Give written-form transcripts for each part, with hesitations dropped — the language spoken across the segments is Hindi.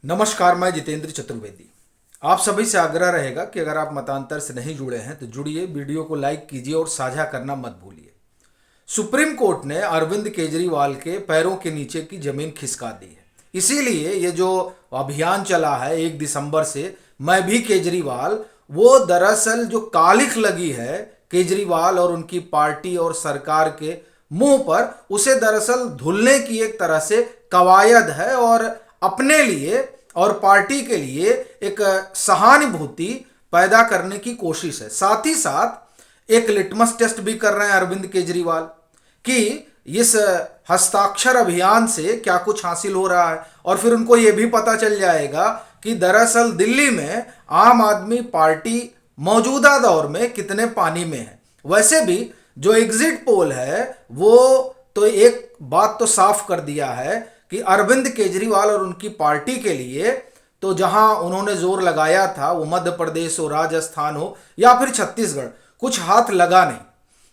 नमस्कार, मैं जितेंद्र चतुर्वेदी। आप सभी से आग्रह रहेगा कि अगर आप मतांतर से नहीं जुड़े हैं तो जुड़िए, वीडियो को लाइक कीजिए और साझा करना मत भूलिए। सुप्रीम कोर्ट ने अरविंद केजरीवाल के पैरों के नीचे की जमीन खिसका दी है। इसीलिए ये जो अभियान चला है 1 दिसंबर से, मैं भी केजरीवाल, वो दरअसल जो कालिख लगी है केजरीवाल और उनकी पार्टी और सरकार के मुंह पर, उसे दरअसल धुलने की एक तरह से कवायद है और अपने लिए और पार्टी के लिए एक सहानुभूति पैदा करने की कोशिश है। साथ ही साथ एक लिटमस टेस्ट भी कर रहे हैं अरविंद केजरीवाल कि इस हस्ताक्षर अभियान से क्या कुछ हासिल हो रहा है, और फिर उनको ये भी पता चल जाएगा कि दरअसल दिल्ली में आम आदमी पार्टी मौजूदा दौर में कितने पानी में है। वैसे भी जो एग्जिट पोल है वो तो एक बात तो साफ कर दिया है कि अरविंद केजरीवाल और उनकी पार्टी के लिए तो जहां उन्होंने जोर लगाया था, वो मध्य प्रदेश हो, राजस्थान हो या फिर छत्तीसगढ़, कुछ हाथ लगा नहीं।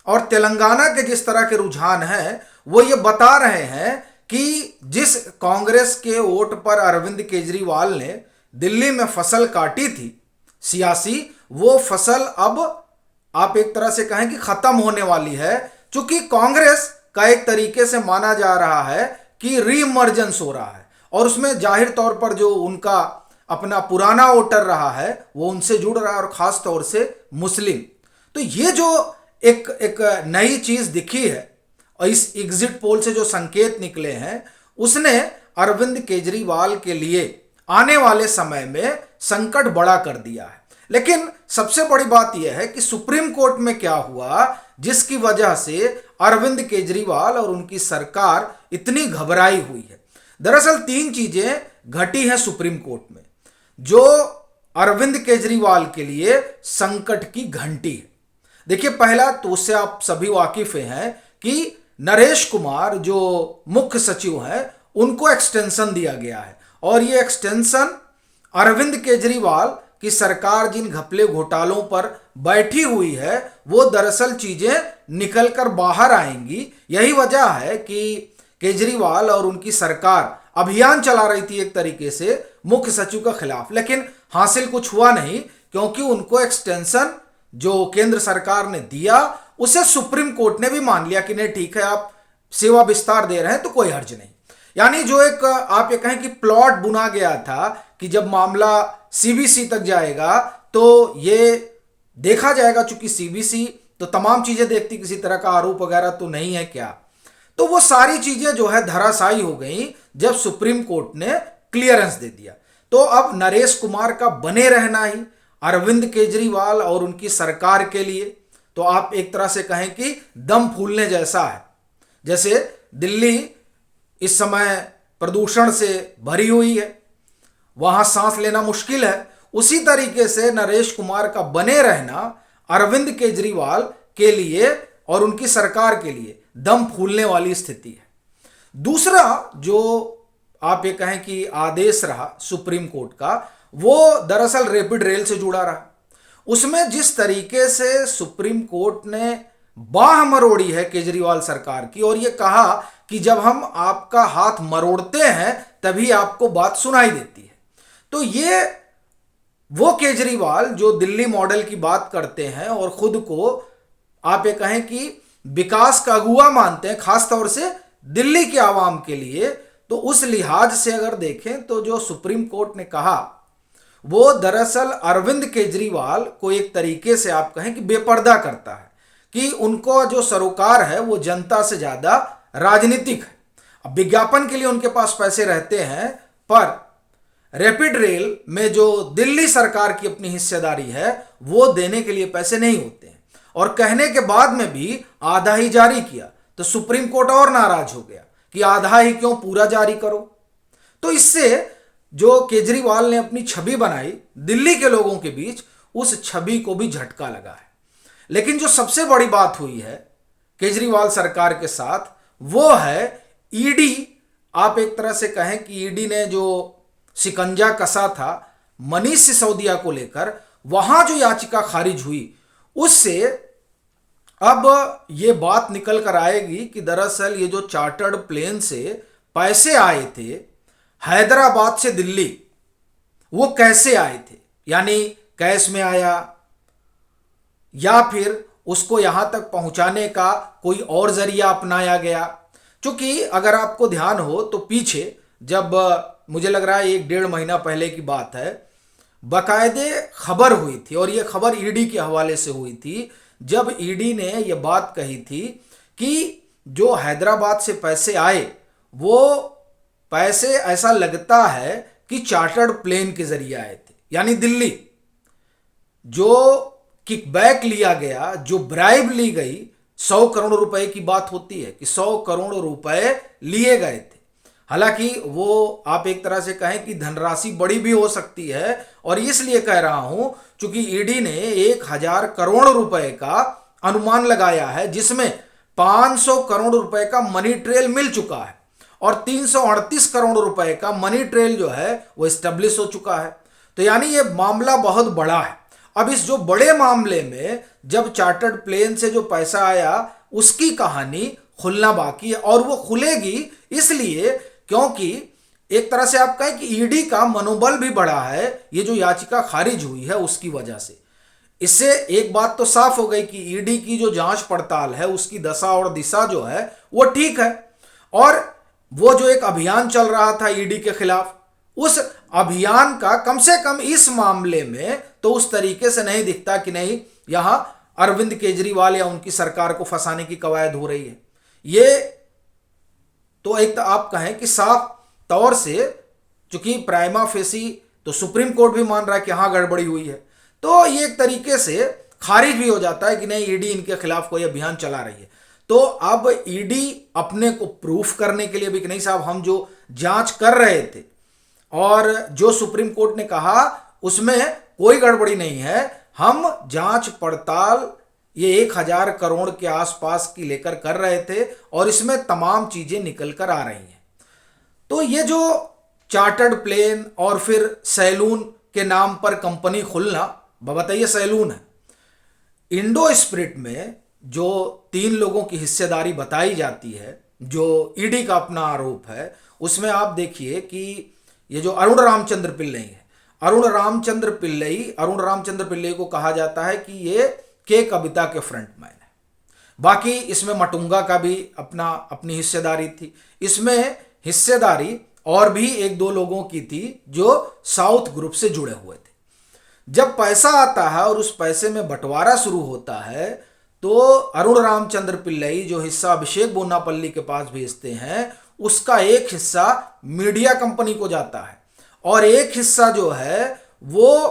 और तेलंगाना के जिस तरह के रुझान हैं वो ये बता रहे हैं कि जिस कांग्रेस के वोट पर अरविंद केजरीवाल ने दिल्ली में फसल काटी थी सियासी, वो फसल अब आप एक तरह से कहें कि खत्म होने वाली है, क्योंकि कांग्रेस का एक तरीके से माना जा रहा है कि रीइमर्जेंस हो रहा है और उसमें जाहिर तौर पर जो उनका अपना पुराना वोटर रहा है वो उनसे जुड़ रहा है, और खास तौर से मुस्लिम। तो ये जो एक नई चीज दिखी है और इस एग्जिट पोल से जो संकेत निकले हैं, उसने अरविंद केजरीवाल के लिए आने वाले समय में संकट बड़ा कर दिया है। लेकिन सबसे बड़ी बात यह है कि सुप्रीम कोर्ट में क्या हुआ जिसकी वजह से अरविंद केजरीवाल और उनकी सरकार इतनी घबराई हुई है। दरअसल 3 चीजें घटी हैं सुप्रीम कोर्ट में जो अरविंद केजरीवाल के लिए संकट की घंटी है। देखिए, पहला तो उससे आप सभी वाकिफ हैं कि नरेश कुमार जो मुख्य सचिव हैं उनको एक्सटेंशन दिया गया है, और ये एक्सटेंशन अरविंद केजरीवाल कि सरकार जिन घपले घोटालों पर बैठी हुई है वो दरअसल चीजें निकलकर बाहर आएंगी। यही वजह है कि केजरीवाल और उनकी सरकार अभियान चला रही थी एक तरीके से मुख्य सचिव के खिलाफ, लेकिन हासिल कुछ हुआ नहीं, क्योंकि उनको एक्सटेंशन जो केंद्र सरकार ने दिया उसे सुप्रीम कोर्ट ने भी मान लिया कि नहीं, ठीक है, आप सेवा विस्तार दे रहे हैं तो कोई हर्ज नहीं। यानी जो एक आप ये कहें कि प्लॉट बुना गया था कि जब मामला सीबीसी तक जाएगा तो ये देखा जाएगा, चूंकि सीबीसी तो तमाम चीजें देखती, किसी तरह का आरोप वगैरह तो नहीं है क्या, तो वो सारी चीजें जो है धराशायी हो गई जब सुप्रीम कोर्ट ने क्लियरेंस दे दिया। तो अब नरेश कुमार का बने रहना ही अरविंद केजरीवाल और उनकी सरकार के लिए तो आप एक तरह से कहें कि दम फूलने जैसा है। जैसे दिल्ली इस समय प्रदूषण से भरी हुई है, वहां सांस लेना मुश्किल है, उसी तरीके से नरेश कुमार का बने रहना अरविंद केजरीवाल के लिए और उनकी सरकार के लिए दम फूलने वाली स्थिति है। दूसरा जो आप ये कहें कि आदेश रहा सुप्रीम कोर्ट का, वो दरअसल रैपिड रेल से जुड़ा रहा। उसमें जिस तरीके से सुप्रीम कोर्ट ने बाह मरोड़ी है केजरीवाल सरकार की और ये कहा कि जब हम आपका हाथ मरोड़ते हैं तभी आपको बात सुनाई देती है, तो ये वो केजरीवाल जो दिल्ली मॉडल की बात करते हैं और खुद को आप ये कहें कि विकास का अगुवा मानते हैं, खासतौर से दिल्ली के आवाम के लिए, तो उस लिहाज से अगर देखें तो जो सुप्रीम कोर्ट ने कहा वो दरअसल अरविंद केजरीवाल को एक तरीके से आप कहें कि बेपर्दा करता है कि उनको जो सरोकार है वो जनता से ज्यादा राजनीतिक है। अब विज्ञापन के लिए उनके पास पैसे रहते हैं, पर रैपिड रेल में जो दिल्ली सरकार की अपनी हिस्सेदारी है वो देने के लिए पैसे नहीं होते हैं, और कहने के बाद में भी आधा ही जारी किया तो सुप्रीम कोर्ट और नाराज हो गया कि आधा ही क्यों, पूरा जारी करो। तो इससे जो केजरीवाल ने अपनी छवि बनाई दिल्ली के लोगों के बीच, उस छवि को भी झटका लगा है। लेकिन जो सबसे बड़ी बात हुई है केजरीवाल सरकार के साथ वो है ईडी। आप एक तरह से कहें कि ईडी ने जो शिकंजा कसा था मनीष सिसोदिया को लेकर, वहां जो याचिका खारिज हुई उससे अब ये बात निकल कर आएगी कि दरअसल ये जो चार्टर्ड प्लेन से पैसे आए थे हैदराबाद से दिल्ली, वो कैसे आए थे, यानी कैश में आया या फिर उसको यहां तक पहुंचाने का कोई और जरिया अपनाया गया। क्योंकि अगर आपको ध्यान हो तो पीछे जब मुझे लग रहा है 1-1.5 महीना पहले की बात है, बाकायदे खबर हुई थी और ये खबर ईडी के हवाले से हुई थी, जब ईडी ने ये बात कही थी कि जो हैदराबाद से पैसे आए वो पैसे ऐसा लगता है कि चार्टर्ड प्लेन के जरिए आए थे। यानी दिल्ली जो किकबैक लिया गया, जो ब्राइब ली गई, 100 करोड़ रुपए की बात होती है कि 100 करोड़ रुपए लिए गए थे। हालांकि वो आप एक तरह से कहें कि धनराशि बड़ी भी हो सकती है, और इसलिए कह रहा हूं क्योंकि ईडी ने 1000 करोड़ रुपए का अनुमान लगाया है, जिसमें 500 करोड़ रुपए का मनी ट्रेल मिल चुका है और 338 करोड़ रुपए का मनी ट्रेल जो है वो स्टेब्लिश हो चुका है। तो यानी ये मामला बहुत बड़ा है। अब इस जो बड़े मामले में जब चार्टर्ड प्लेन से जो पैसा आया उसकी कहानी खुलना बाकी है, और वो खुलेगी इसलिए क्योंकि एक तरह से आप कहें कि ईडी का मनोबल भी बढ़ा है, ये जो याचिका खारिज हुई है उसकी वजह से। इससे एक बात तो साफ हो गई कि ईडी की जो जांच पड़ताल है उसकी दशा और दिशा जो है वो ठीक है, और वो जो एक अभियान चल रहा था ईडी के खिलाफ, उस अभियान का कम से कम इस मामले में तो उस तरीके से नहीं दिखता कि नहीं यहां अरविंद केजरीवाल या उनकी सरकार को फंसाने की कवायद हो रही है। ये तो एक तो आप कहें कि साफ तौर से, चूंकि प्राइमा फेसी तो सुप्रीम कोर्ट भी मान रहा है कि हाँ गड़बड़ी हुई है, तो ये एक तरीके से खारिज भी हो जाता है कि नहीं ईडी इनके खिलाफ कोई अभियान चला रही है। तो अब ईडी अपने को प्रूफ करने के लिए भी कि नहीं साहब हम जो जांच कर रहे थे और जो सुप्रीम कोर्ट ने कहा उसमें कोई गड़बड़ी नहीं है, हम जांच पड़ताल ये 1000 करोड़ के आसपास की लेकर कर रहे थे और इसमें तमाम चीजें निकल कर आ रही हैं। तो ये जो चार्टर्ड प्लेन और फिर सैलून के नाम पर कंपनी खुलना, बताइए सैलून है, इंडो स्पिरिट में जो 3 लोगों की हिस्सेदारी बताई जाती है, जो ईडी का अपना आरोप है, उसमें आप देखिए कि ये जो अरुण रामचंद्र पिल्लई है, अरुण रामचंद्र पिल्लई को कहा जाता है कि ये के कविता के फ्रंटमैन है। बाकी इसमें मटुंगा का भी अपनी हिस्सेदारी थी। इसमें हिस्सेदारी और भी 1-2 लोगों की थी जो साउथ ग्रुप से जुड़े हुए थे। जब पैसा आता है और उस पैसे में बंटवारा शुरू होता है तो अरुण रामचंद्र पिल्लई जो हिस्सा अभिषेक बोनापल्ली के पास भेजते हैं उसका एक हिस्सा मीडिया कंपनी को जाता है और एक हिस्सा जो है वो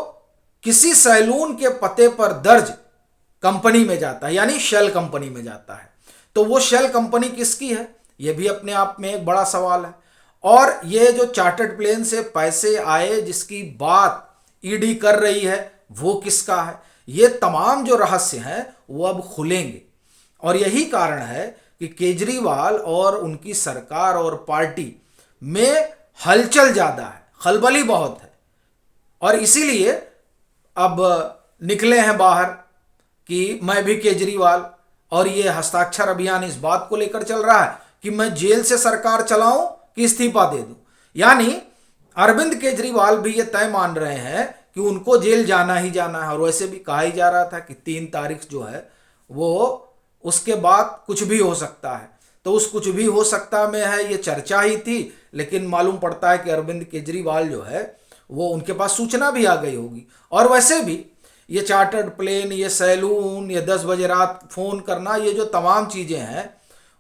किसी सैलून के पते पर दर्ज कंपनी में जाता है, यानी शेल कंपनी में जाता है। तो वो शेल कंपनी किसकी है, ये भी अपने आप में एक बड़ा सवाल है। और ये जो चार्टर्ड प्लेन से पैसे आए जिसकी बात ईडी कर रही है वो किसका है, ये तमाम जो रहस्य हैं वो अब खुलेंगे। और यही कारण है कि केजरीवाल और उनकी सरकार और पार्टी में हलचल ज्यादा है, खलबली बहुत है, और इसीलिए अब निकले हैं बाहर कि मैं भी केजरीवाल, और ये हस्ताक्षर अभियान इस बात को लेकर चल रहा है कि मैं जेल से सरकार चलाऊं कि इस्तीफा दे दूं। यानी अरविंद केजरीवाल भी ये तय मान रहे हैं कि उनको जेल जाना ही जाना है, और वैसे भी कहा ही जा रहा था कि 3 तारीख जो है वो उसके बाद कुछ भी हो सकता है। तो उस कुछ भी हो सकता में है ये चर्चा ही थी, लेकिन मालूम पड़ता है कि अरविंद केजरीवाल जो है वो उनके पास सूचना भी आ गई होगी। और वैसे भी ये चार्टर्ड प्लेन, ये सैलून, ये 10 बजे रात फोन करना, ये जो तमाम चीजें हैं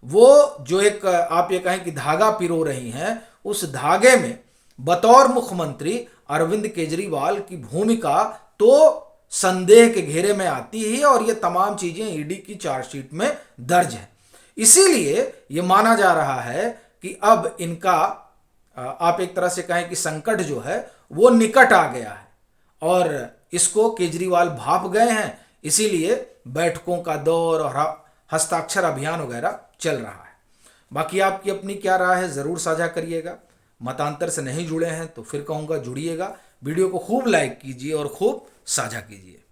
वो जो एक आप ये कहें कि धागा पिरो रही हैं, उस धागे में बतौर मुख्यमंत्री अरविंद केजरीवाल की भूमिका तो संदेह के घेरे में आती ही, और ये तमाम चीजें ईडी की चार्जशीट में दर्ज है। इसीलिए ये माना जा रहा है कि अब इनका आप एक तरह से कहें कि संकट जो है वो निकट आ गया है और इसको केजरीवाल भाप गए हैं, इसीलिए बैठकों का दौर और हस्ताक्षर अभियान वगैरह चल रहा है। बाकी आपकी अपनी क्या राय है ज़रूर साझा करिएगा। मतांतर से नहीं जुड़े हैं तो फिर कहूँगा जुड़िएगा, वीडियो को खूब लाइक कीजिए और खूब साझा कीजिए।